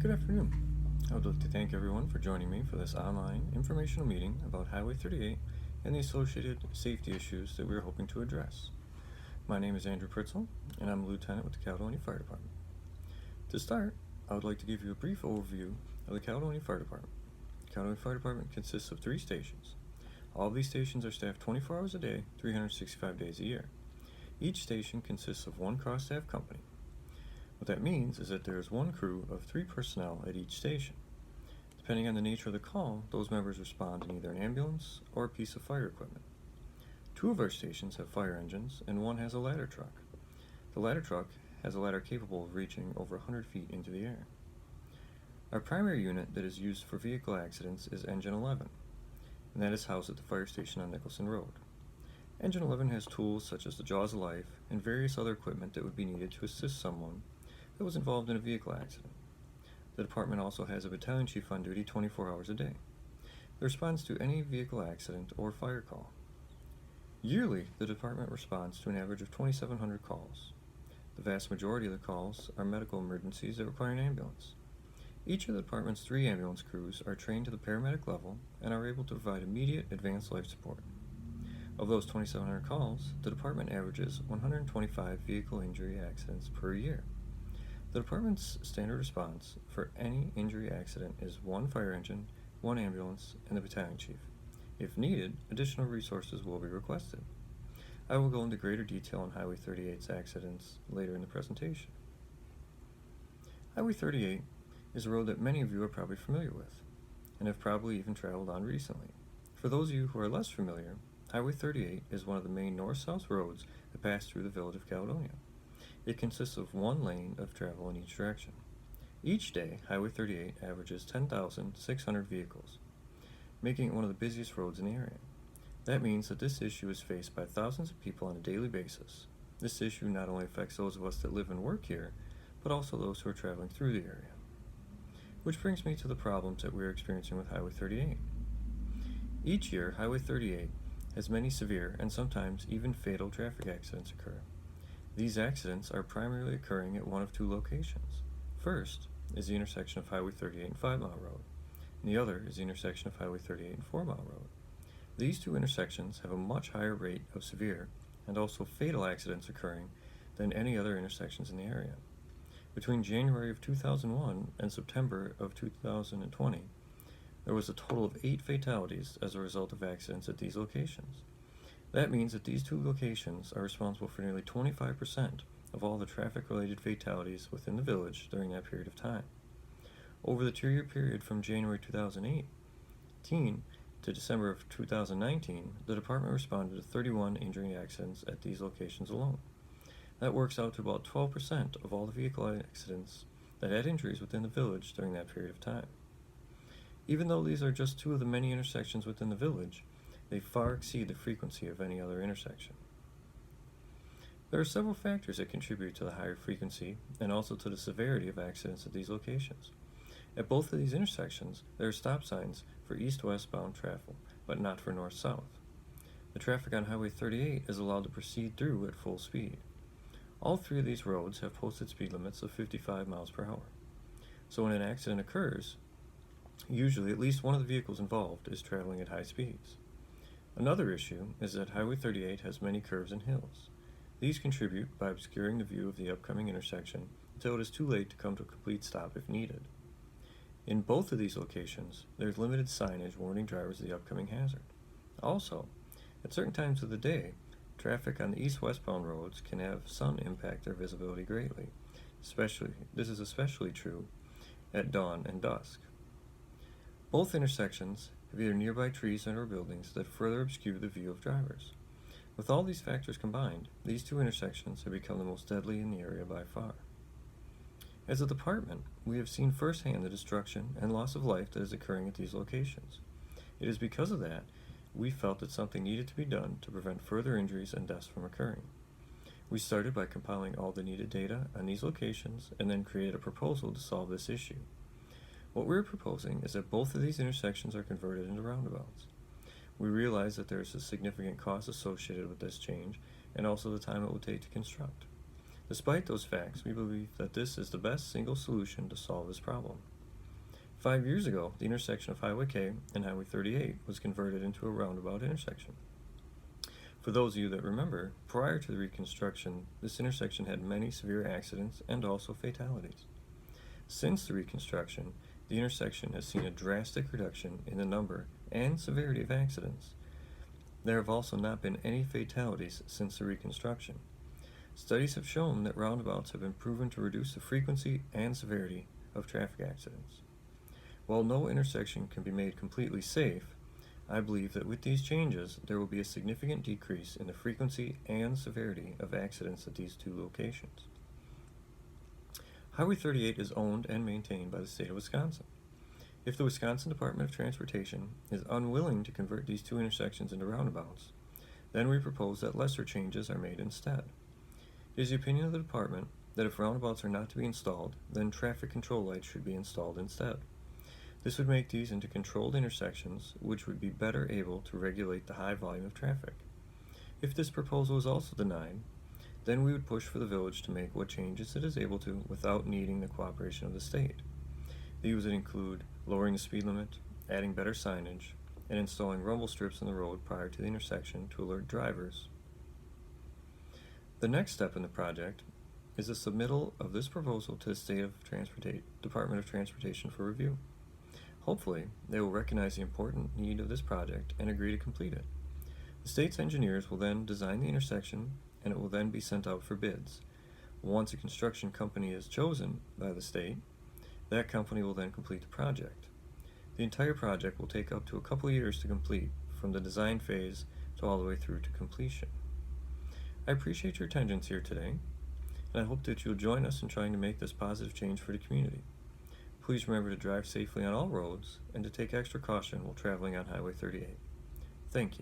Good afternoon. I would like to thank everyone for joining me for this online informational meeting about Highway 38 and the associated safety issues that we are hoping to address. My name is Andrew Pritzel, and I'm a lieutenant with the Caledonia Fire Department. To start, I would like to give you a brief overview of the Caledonia Fire Department. The Caledonia Fire Department consists of 3 stations. All of these stations are staffed 24 hours a day, 365 days a year. Each station consists of 1 cross-staff company. What that means is that there is 1 crew of 3 personnel at each station. Depending on the nature of the call, those members respond in either an ambulance or a piece of fire equipment. 2 of our stations have fire engines, and 1 has a ladder truck. The ladder truck has a ladder capable of reaching over 100 feet into the air. Our primary unit that is used for vehicle accidents is Engine 11, and that is housed at the fire station on Nicholson Road. Engine 11 has tools such as the Jaws of Life and various other equipment that would be needed to assist someone that was involved in a vehicle accident. The department also has a battalion chief on duty 24 hours a day that responds to any vehicle accident or fire call. Yearly, the department responds to an average of 2,700 calls. The vast majority of the calls are medical emergencies that require an ambulance. Each of the department's 3 ambulance crews are trained to the paramedic level and are able to provide immediate advanced life support. Of those 2,700 calls, the department averages 125 vehicle injury accidents per year. The department's standard response for any injury accident is 1 fire engine, 1 ambulance, and the battalion chief. If needed, additional resources will be requested. I will go into greater detail on Highway 38's accidents later in the presentation. Highway 38 is a road that many of you are probably familiar with, and have probably even traveled on recently. For those of you who are less familiar, Highway 38 is one of the main north-south roads that pass through the village of Caledonia. It consists of 1 lane of travel in each direction. Each day, Highway 38 averages 10,600 vehicles, making it one of the busiest roads in the area. That means that this issue is faced by thousands of people on a daily basis. This issue not only affects those of us that live and work here, but also those who are traveling through the area. Which brings me to the problems that we are experiencing with Highway 38. Each year, Highway 38 has many severe and sometimes even fatal traffic accidents occur. These accidents are primarily occurring at one of 2 locations. First is the intersection of Highway 38 and 5 Mile Road, and the other is the intersection of Highway 38 and 4 Mile Road. These 2 intersections have a much higher rate of severe and also fatal accidents occurring than any other intersections in the area. Between January of 2001 and September of 2020, there was a total of 8 fatalities as a result of accidents at these locations. That means that these 2 locations are responsible for nearly 25% of all the traffic-related fatalities within the village during that period of time. Over the 2-year period from January 2018 to December of 2019, the department responded to 31 injury accidents at these locations alone. That works out to about 12% of all the vehicle accidents that had injuries within the village during that period of time. Even though these are just 2 of the many intersections within the village, they far exceed the frequency of any other intersection. There are several factors that contribute to the higher frequency and also to the severity of accidents at these locations. At both of these intersections, there are stop signs for east-west bound traffic, but not for north-south. The traffic on Highway 38 is allowed to proceed through at full speed. All 3 of these roads have posted speed limits of 55 miles per hour. So when an accident occurs, usually at least one of the vehicles involved is traveling at high speeds. Another issue is that Highway 38 has many curves and hills. These contribute by obscuring the view of the upcoming intersection until it is too late to come to a complete stop if needed. In both of these locations, there is limited signage warning drivers of the upcoming hazard. Also, at certain times of the day, traffic on the east-westbound roads can have sun impact their visibility greatly. This is especially true at dawn and dusk. Both intersections have either nearby trees and/or buildings that further obscure the view of drivers. With all these factors combined, these 2 intersections have become the most deadly in the area by far. As a department, we have seen firsthand the destruction and loss of life that is occurring at these locations. It is because of that we felt that something needed to be done to prevent further injuries and deaths from occurring. We started by compiling all the needed data on these locations and then created a proposal to solve this issue. What we're proposing is that both of these intersections are converted into roundabouts. We realize that there is a significant cost associated with this change and also the time it will take to construct. Despite those facts, we believe that this is the best single solution to solve this problem. 5 years ago, the intersection of Highway K and Highway 38 was converted into a roundabout intersection. For those of you that remember, prior to the reconstruction, this intersection had many severe accidents and also fatalities. Since the reconstruction, the intersection has seen a drastic reduction in the number and severity of accidents. There have also not been any fatalities since the reconstruction. Studies have shown that roundabouts have been proven to reduce the frequency and severity of traffic accidents. While no intersection can be made completely safe, I believe that with these changes, there will be a significant decrease in the frequency and severity of accidents at these two locations. Highway 38 is owned and maintained by the state of Wisconsin. If the Wisconsin Department of Transportation is unwilling to convert these two intersections into roundabouts, then we propose that lesser changes are made instead. It is the opinion of the department that if roundabouts are not to be installed, then traffic control lights should be installed instead. This would make these into controlled intersections, which would be better able to regulate the high volume of traffic. If this proposal is also denied, then we would push for the village to make what changes it is able to without needing the cooperation of the state. These would include lowering the speed limit, adding better signage, and installing rumble strips in the road prior to the intersection to alert drivers. The next step in the project is the submittal of this proposal to the Department of Transportation for review. Hopefully, they will recognize the important need of this project and agree to complete it. The state's engineers will then design the intersection, and it will then be sent out for bids. Once a construction company is chosen by the state, that company will then complete the project. The entire project will take up to a couple of years to complete, from the design phase to all the way through to completion. I appreciate your attendance here today, and I hope that you'll join us in trying to make this positive change for the community. Please remember to drive safely on all roads and to take extra caution while traveling on Highway 38. Thank you.